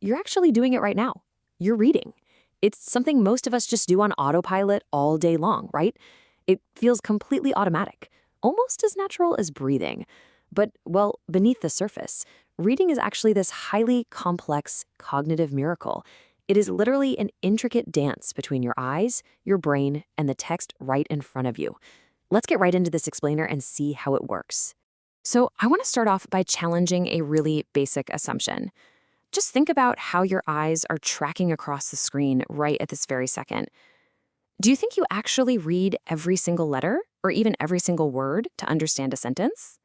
You're actually doing it right now. You're reading. It's something most of us just do on autopilot all day long, right? It feels completely automatic, almost as natural as breathing. But, well, beneath the surface, reading is actually this highly complex cognitive miracle. It is literally an intricate dance between your eyes, your brain, and the text right in front of you. Let's get right into this explainer and see how it works. So, I want to start off by challenging a really basic assumption. Just think about how your eyes are tracking across the screen right at this very second. Do you think you actually read every single letter or even every single word to understand a sentence?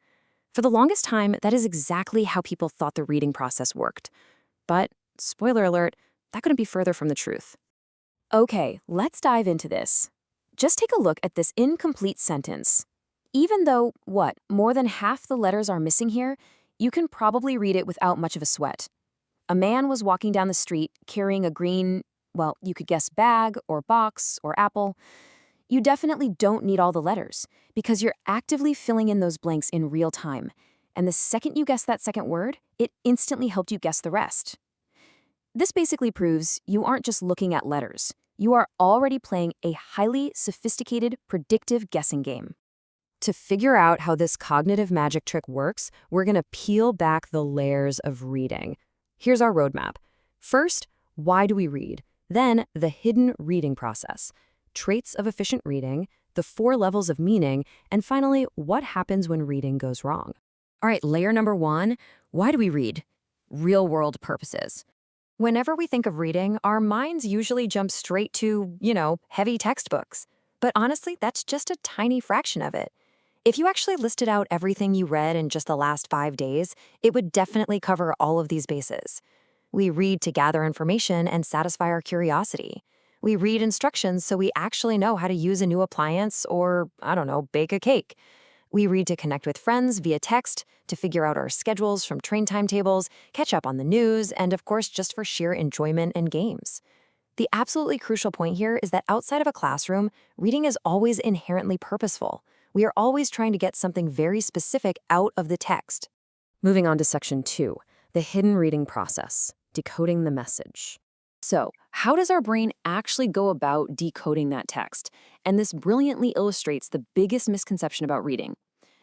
For the longest time, that is exactly how people thought the reading process worked. But, spoiler alert, that couldn't be further from the truth. Okay, let's dive into this. Just take a look at this incomplete sentence. Even though, more than half the letters are missing here, you can probably read it without much of a sweat. A man was walking down the street carrying a green, you could guess bag or box or apple. You definitely don't need all the letters because you're actively filling in those blanks in real time. And the second you guess that second word, it instantly helped you guess the rest. This basically proves you aren't just looking at letters. You are already playing a highly sophisticated, predictive guessing game. To figure out how this cognitive magic trick works, we're going to peel back the layers of reading. Here's our roadmap. First, why do we read? Then, the hidden reading process, traits of efficient reading, the 4 levels of meaning, and finally, what happens when reading goes wrong. All right, layer number 1, why do we read? Real-world purposes. Whenever we think of reading, our minds usually jump straight to, heavy textbooks. But honestly, that's just a tiny fraction of it. If you actually listed out everything you read in just the last 5 days, it would definitely cover all of these bases. We read to gather information and satisfy our curiosity. We read instructions so we actually know how to use a new appliance or, bake a cake. We read to connect with friends via text, to figure out our schedules from train timetables, catch up on the news, and of course, just for sheer enjoyment and games. The absolutely crucial point here is that outside of a classroom, reading is always inherently purposeful. We are always trying to get something very specific out of the text. Moving on to section 2, the hidden reading process, decoding the message. So, how does our brain actually go about decoding that text? And this brilliantly illustrates the biggest misconception about reading.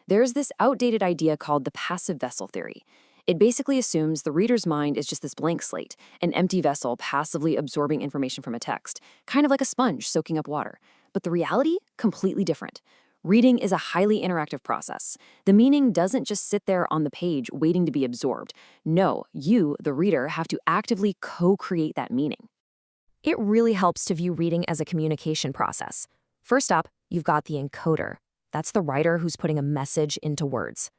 There's this outdated idea called the passive vessel theory. It basically assumes the reader's mind is just this blank slate, an empty vessel passively absorbing information from a text, kind of like a sponge soaking up water. But the reality? Completely different. Reading is a highly interactive process. The meaning doesn't just sit there on the page waiting to be absorbed. No, you, the reader, have to actively co-create that meaning. It really helps to view reading as a communication process. First up, you've got the encoder. That's the writer who's putting a message into words.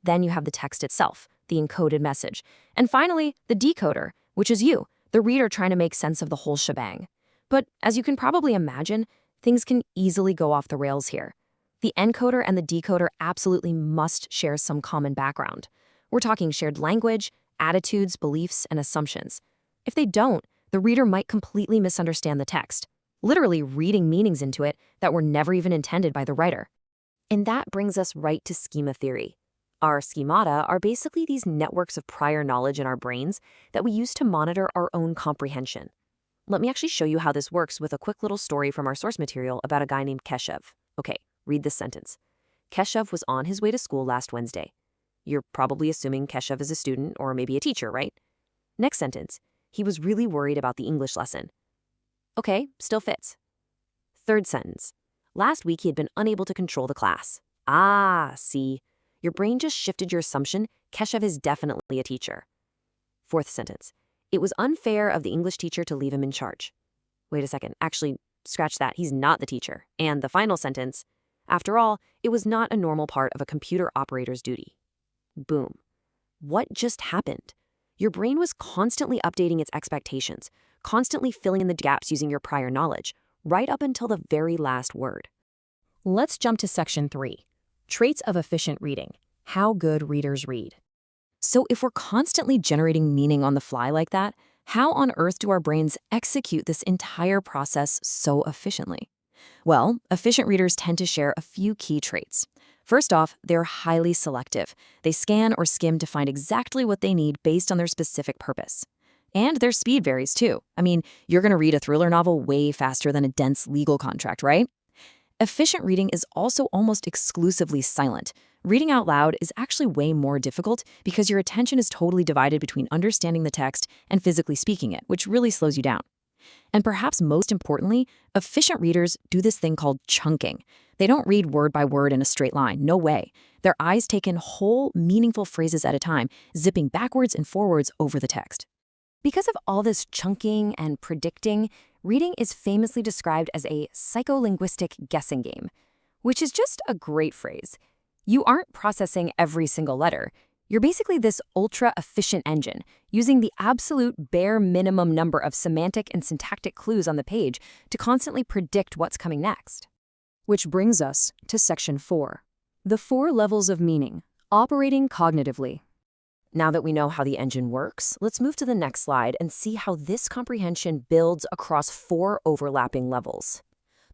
Then you have the text itself, the encoded message. And finally, the decoder, which is you, the reader trying to make sense of the whole shebang. But as you can probably imagine, things can easily go off the rails here. The encoder and the decoder absolutely must share some common background. We're talking shared language, attitudes, beliefs, and assumptions. If they don't, the reader might completely misunderstand the text, literally reading meanings into it that were never even intended by the writer. And that brings us right to schema theory. Our schemata are basically these networks of prior knowledge in our brains that we use to monitor our own comprehension. Let me actually show you how this works with a quick little story from our source material about a guy named Keshav. Okay, read this sentence. Keshav was on his way to school last Wednesday. You're probably assuming Keshav is a student or maybe a teacher, right? Next sentence. He was really worried about the English lesson. Okay, still fits. Third sentence. Last week he had been unable to control the class. Ah, see. Your brain just shifted your assumption. Keshav is definitely a teacher. Fourth sentence. It was unfair of the English teacher to leave him in charge. Wait a second. Actually, scratch that. He's not the teacher. And the final sentence. After all, it was not a normal part of a computer operator's duty. Boom. What just happened? Your brain was constantly updating its expectations, constantly filling in the gaps using your prior knowledge, right up until the very last word. Let's jump to section 3. Traits of efficient reading. How good readers read. So if we're constantly generating meaning on the fly like that, how on earth do our brains execute this entire process so efficiently? Well, efficient readers tend to share a few key traits. First off, they're highly selective. They scan or skim to find exactly what they need based on their specific purpose. And their speed varies too. I mean, you're going to read a thriller novel way faster than a dense legal contract, right? Efficient reading is also almost exclusively silent. Reading out loud is actually way more difficult because your attention is totally divided between understanding the text and physically speaking it, which really slows you down. And perhaps most importantly, efficient readers do this thing called chunking. They don't read word by word in a straight line, no way. Their eyes take in whole, meaningful phrases at a time, zipping backwards and forwards over the text. Because of all this chunking and predicting, reading is famously described as a psycholinguistic guessing game, which is just a great phrase. You aren't processing every single letter. You're basically this ultra-efficient engine, using the absolute bare minimum number of semantic and syntactic clues on the page to constantly predict what's coming next. Which brings us to Section 4, the 4 levels of meaning, operating cognitively. Now that we know how the engine works, let's move to the next slide and see how this comprehension builds across 4 overlapping levels.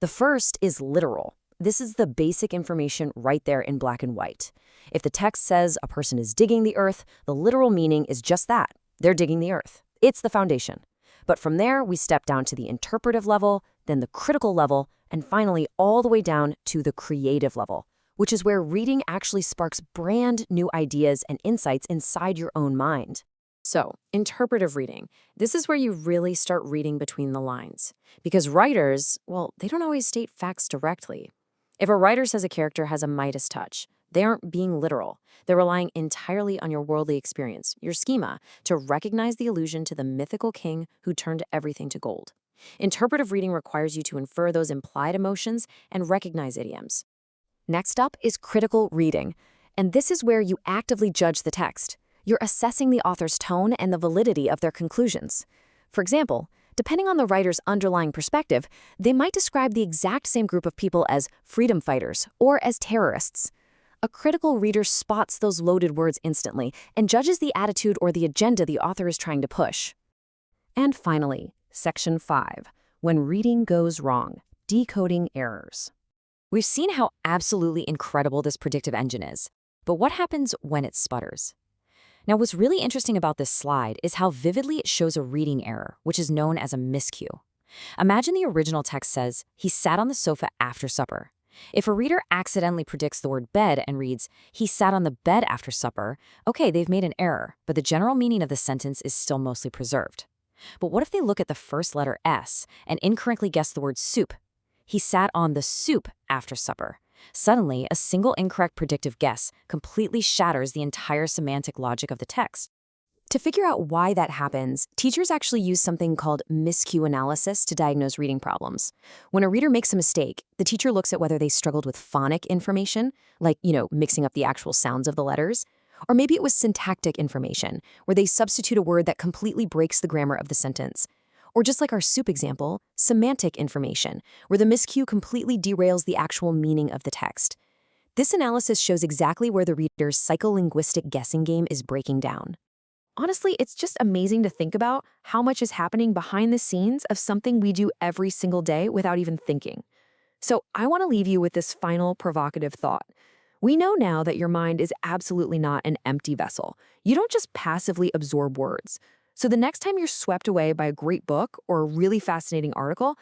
The first is literal. This is the basic information right there in black and white. If the text says a person is digging the earth, the literal meaning is just that. They're digging the earth. It's the foundation. But from there, we step down to the interpretive level, then the critical level, and finally all the way down to the creative level, which is where reading actually sparks brand new ideas and insights inside your own mind. So, interpretive reading. This is where you really start reading between the lines. Because writers, well, they don't always state facts directly. If a writer says a character has a Midas touch, they aren't being literal. They're relying entirely on your worldly experience, your schema, to recognize the allusion to the mythical king who turned everything to gold. Interpretive reading requires you to infer those implied emotions and recognize idioms. Next up is critical reading, and this is where you actively judge the text. You're assessing the author's tone and the validity of their conclusions. For example, depending on the writer's underlying perspective, they might describe the exact same group of people as freedom fighters or as terrorists. A critical reader spots those loaded words instantly and judges the attitude or the agenda the author is trying to push. And finally, Section 5, when reading goes wrong, decoding errors. We've seen how absolutely incredible this predictive engine is, but what happens when it sputters? Now, what's really interesting about this slide is how vividly it shows a reading error, which is known as a miscue. Imagine the original text says, "He sat on the sofa after supper." If a reader accidentally predicts the word bed and reads, "He sat on the bed after supper," okay, they've made an error, but the general meaning of the sentence is still mostly preserved. But what if they look at the first letter S and incorrectly guess the word soup? He sat on the soup after supper. Suddenly, a single incorrect predictive guess completely shatters the entire semantic logic of the text. To figure out why that happens, teachers actually use something called miscue analysis to diagnose reading problems. When a reader makes a mistake, the teacher looks at whether they struggled with phonic information, like, mixing up the actual sounds of the letters, or maybe it was syntactic information, where they substitute a word that completely breaks the grammar of the sentence. Or just like our soup example, semantic information, where the miscue completely derails the actual meaning of the text. This analysis shows exactly where the reader's psycholinguistic guessing game is breaking down. Honestly, it's just amazing to think about how much is happening behind the scenes of something we do every single day without even thinking. So I want to leave you with this final provocative thought. We know now that your mind is absolutely not an empty vessel. You don't just passively absorb words. So the next time you're swept away by a great book or a really fascinating article,